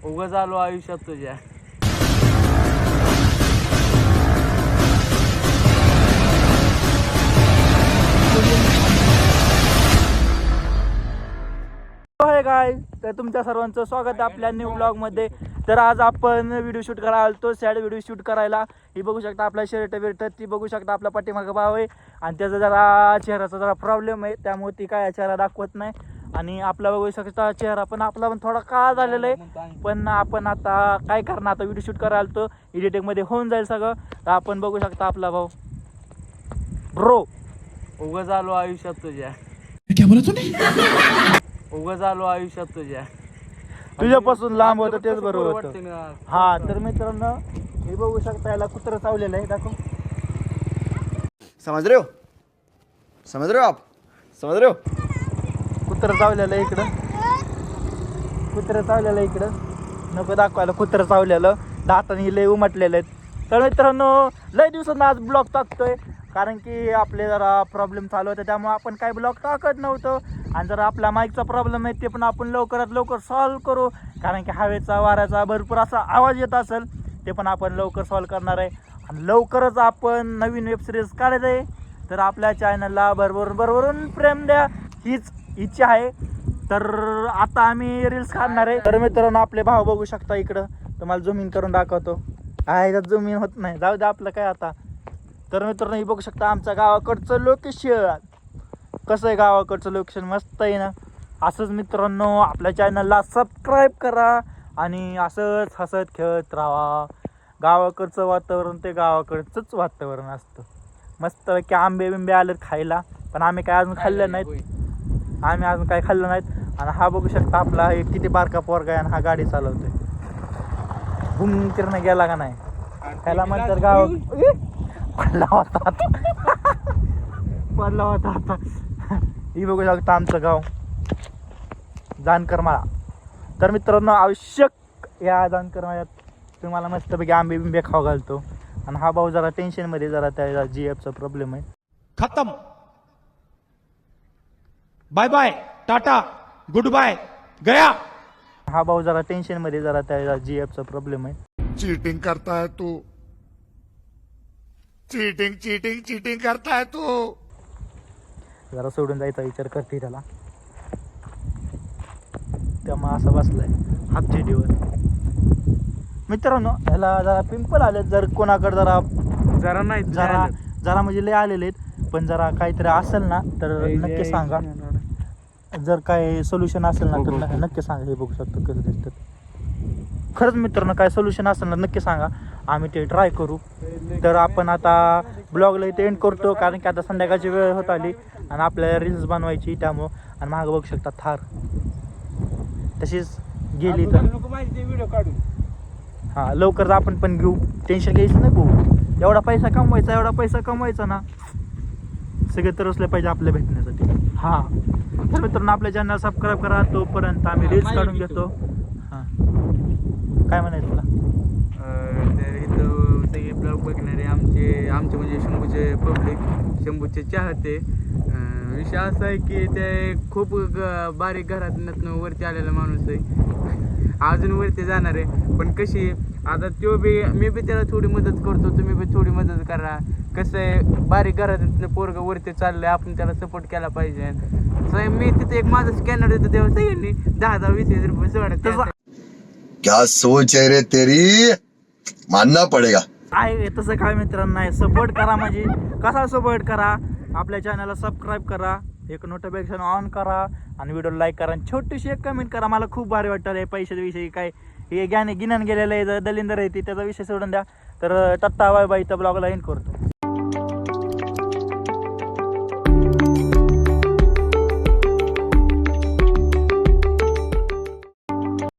उगाच आलो आयुष्यात तुझ्या. हाय गाय, तर तुमच्या सर्वांचं स्वागत आहे आपल्या न्यू ब्लॉग मध्ये. तर आज आपण व्हिडिओ शूट करायला आलतो, सॅड व्हिडिओ शूट करायला. ही बघू शकता आपला शर्ट बिर्ट, ती बघू शकता आपला पाठीमागं भाव आहे आणि त्याचा जरा चेहऱ्याचा जरा प्रॉब्लेम आहे, त्यामुळे ती काय चेहरा दाखवत नाही. आणि आपला बघू शकता चेहरा पण आपला पण थोडा काळा झालेला आहे. पण आपण आता काय करणार, आता व्हिडिओ शूट करायला आलतो, एडिटिंग मध्ये होऊन जाईल सगळं. तर आपण बघू शकता आपला भाऊ. ब्रो उगाच आलो आयुष्यात तुझ्या. क्या बोला तूने? उगाच आलो आयुष्यात तुझ्यापासून लांब होतं तेच बरोबर होतं. हा तर मित्रांनो हे बघू शकता, याला कुत्रं चावलेलं आहे, दाखव. समझ रहे हो? समझ रहे हो आप? समझ रहे हो? कुत्रं चावलेलं आहे इकडं, कुत्रं चावलेलं आहे इकडं, नको दाखवायला. कुत्रं चावलेलं, दाताने लय उमटलेले आहेत. तर मित्रांनो लय दिवसांना आज ब्लॉग टाकतोय, कारण की आपले जरा प्रॉब्लेम चालू होते, त्यामुळे आपण काही ब्लॉग टाकत नव्हतं. आणि जरा आपला माईकचा प्रॉब्लेम आहे ते पण आपण लवकरात लवकर सॉल्व करू, कारण की हवेचा वाऱ्याचा भरपूर असा आवाज येत असेल, ते पण आपण लवकर सॉल्व करणार आहे. आणि लवकरच आपण नवीन वेबसिरीज काढत आहे. तर आपल्या चॅनलला भरभरून प्रेम द्या, हीच इच्छा आहे. तर आता आम्ही रील्स काढणार आहे. तर मित्रांनो आपले भाव बघू शकता इकडं, तुम्हाला झूम इन करून दाखवतो. आहे झूम इन होत नाही, जाऊ द्या आपलं काय आता. तर मित्रांनो हे बघू शकता आमच्या गावाकडचं लोकेशन कसं आहे. गावाकडचं लोकेशन मस्त आहे ना. असंच मित्रांनो आपल्या चॅनलला सबस्क्राईब करा आणि असंच हसत खेळत राहा. गावाकडचं वातावरण ते गावाकडचंच वातावरण असतं. मस्त की आंबे बिंबे आले खायला, पण आम्ही काय अजून खाल्लं नाहीत, आम्ही अजून काय खाल्लं नाहीत. आणि हा बघू शकता आपला हे किती बारका पोरगा आहे आणि हा गाडी चालवतोय. घुम तिरणं गेला का नाही, त्याला म्हणतात गाव पडला होता आता. ही बघू शकता आमचं गाव जानकर माळा. तर मित्रांनो आवश्यक या जानकर माळ्यात तुम्हाला मस्तपैकी आंबे बिंबे खाऊ घालतो. आणि हा भाऊ जरा टेन्शनमध्ये, जरा त्या GF चा प्रॉब्लेम आहे. खत्म. Bye bye, tata, good bye, गया. हा भाऊ जरा टेन्शनमध्ये, जरा त्या GF चा प्रॉब्लेम आहे. चीटिंग करता है तू, चीटिंग चीटिंग चीटिंग करता है तू. जरा सोडून जायचा विचार करते त्याला, त्यामुळे असा बसलाय हाफ चेडीवर. मित्रांनो ह्याला जरा पिंपल आले, जर कोणाकडे जरा नाही जरा म्हणजे लय आलेले आहेत, पण जरा काहीतरी असेल ना तर नक्की सांगा. जर काय सोल्युशन असेल ना तर नक्की सांगा. हे बघू शकतो कसं दिसतं. खरंच मित्रांनो काय सोल्युशन असेल ना नक्की सांगा, आम्ही ते ट्राय करू. तर आपण आता ब्लॉगला इथे एंड करतो, कारण की आता संध्याकाळची वेळ होत आली आणि आपल्याला रील्स बनवायची त्यामुळं. आणि मागं बघू शकता थार तशीच गेली. तर व्हिडिओ काढू. हां लवकरच आपण पण घेऊ, टेन्शन घ्यायचं नाही भाऊ. एवढा पैसा कमवायचा ना, सगळे तरसले पाहिजे आपल्या भेटण्यासाठी. हां तर मित्रांनो आपल्या चॅनल सबस्क्राईब करा. तोपर्यंत आम्ही रील्स काढून घेतो. हां काय म्हणायचं तुला? तर इथं सगळे ब्लॉग बघणारे आमचे म्हणजे शंभूचे पब्लिक, शंभूचे चाहते. विषय असा आहे की ते खूप बारीक घरातून वरती आलेला माणूस आहे, अजून वरती जाणार आहे. पण कशी आता मी बी त्याला थोडी मदत करतो, तुम्ही बी थोडी मदत करा. कसं आहे बारीक घरातून पोरगं वरती चाललंय, आपण त्याला सपोर्ट केला पाहिजे. मी तिथे एक माझा स्कॅनर देतो, तेव्हा सगळ्यांनी 10-20 रुपये सोडा. क्या सोच है रे तेरी, मानना पड़ेगा. आहे तसं काय मित्रांनो नाही, सपोर्ट करा. म्हणजे कसा सपोर्ट करा, आपल्या चॅनलला सबस्क्राईब करा, एक नोटिफिकेशन ऑन करा आणि व्हिडिओ लाईक करा आणि छोटीशी एक कमेंट करा. मला खूप भारी वाटतं हे पैशाच्या विषयी काय हे गिनन गेलेलं आहे, दलिंदर आहे ती, त्याचा विषय सोडून द्या. तर टट्टा बाय बाय, इथं ब्लॉगला एंड करतो.